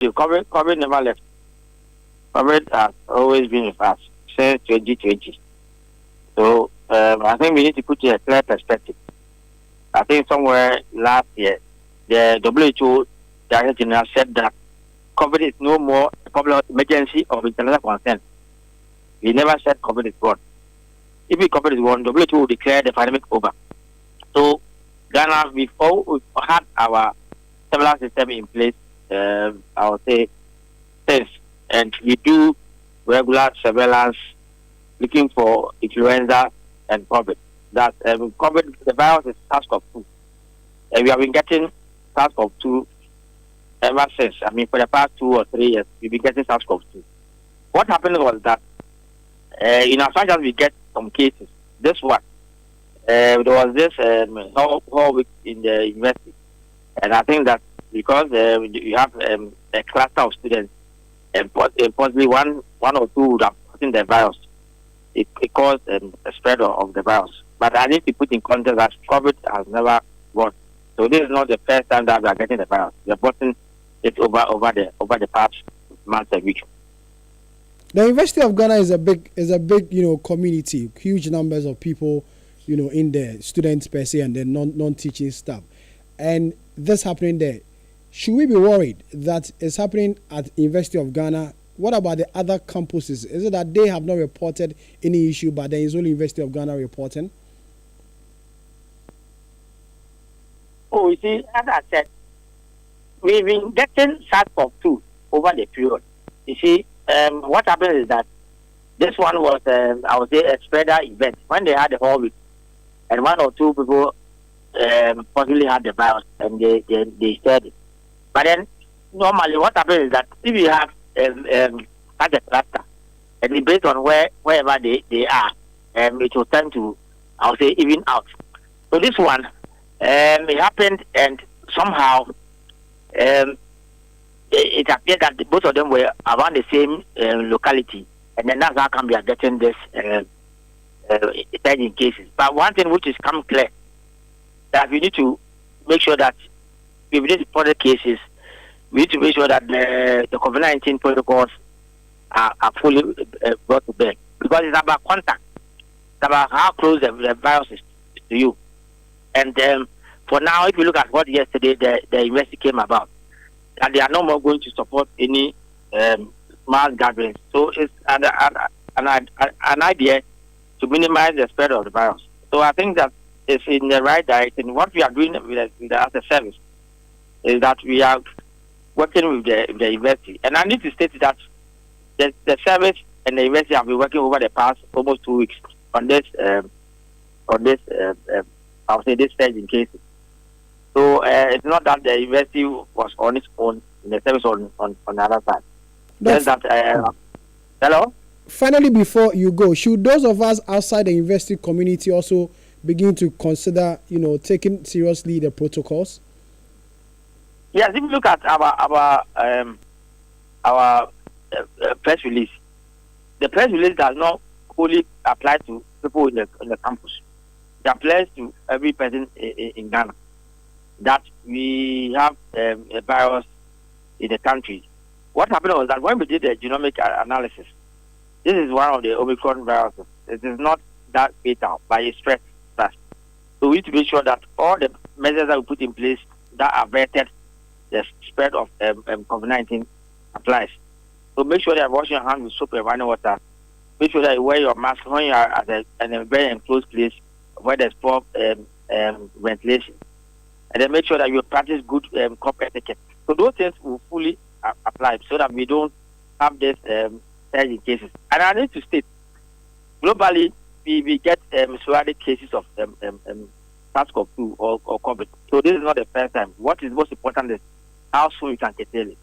COVID never left. COVID has always been with us since 2020. So I think we need to put a clear perspective. I think somewhere last year, the WHO Director General said that COVID is no more a public emergency of international concern. He never said COVID is gone. If COVID is gone, WHO will declare the pandemic over. So Ghana, we've had our several system in place, I would say, since. And we do regular surveillance looking for influenza and COVID. That COVID, the virus is SARS-CoV-2. And we have been getting SARS-CoV-2 ever since. I mean, for the past 2 or 3 years, we've been getting SARS-CoV-2. What happened was that, in as much as we get some cases, this one, there was this whole week in the university. And I think that because you have a cluster of students, and possibly one or two would have gotten the virus, it caused a spread of the virus. But I need to put in context that COVID has never gone. So this is not the first time that we are getting the virus. We have gotten it over the past months and weeks. The University of Ghana is a big community, huge numbers of people, in there, students per se, and then non-teaching staff. And this happening there, should we be worried that it's happening at University of Ghana? What about the other campuses? Is it that they have not reported any issue, but there is only University of Ghana reporting? Oh, you see, as I said, we've been getting SARS-CoV-2 over the period. You see, what happened is that this one was, I would say, a spreader event. When they had the whole week, and 1 or 2 people possibly had the virus, and they spread it. But then, normally, what happens is that if you have had a cluster, and based on wherever they are, it will tend to, I would say, even out. So this one, it happened, and somehow it appeared that both of them were around the same locality, and then that's how come we are getting this in cases. But one thing which is come clear, that we need to make sure that if we report the cases, we need to make sure that the COVID-19 protocols are fully brought to bear. Because it's about contact. It's about how close the virus is to you. And for now, if you look at what yesterday the university came about, that they are no more going to support any mass gatherings. So it's an idea to minimize the spread of the virus. So I think that it's in the right direction. What we are doing with as a service is that we are working with the university. And I need to state that the service and the university have been working over the past almost 2 weeks on this I would say this surge in cases. So it's not that the university was on its own in the service on the other side. Just that, hello? Finally, before you go, should those of us outside the university community also begin to consider, taking seriously the protocols? Yes, if you look at our press release, the press release does not only apply to people in the campus. It applies to every person in Ghana. That we have a virus in the country. What happened was that when we did the genomic analysis, this is one of the Omicron viruses. It is not that fatal, but it spreads fast. So we need to make sure that all the measures that we put in place that averted the spread of COVID-19 applies. So make sure that you wash your hands with soap and running water. Make sure that you wear your mask when you are at a very enclosed place where there's poor ventilation. And then make sure that you practice good cup etiquette. So those things will fully apply so that we don't have this surge in cases. And I need to state, globally, we get sporadic cases of SARS-CoV-2 or COVID. So this is not the first time. What is most important is how soon we can curtail it.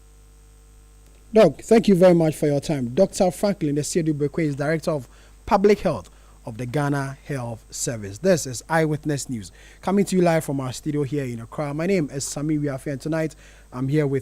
Doc, thank you very much for your time. Dr. Franklin Desiedu-Bekwe is Director of Public Health of the Ghana Health Service. This is Eyewitness News, coming to you live from our studio here in Accra. My name is Sami Wiafe, and tonight I'm here with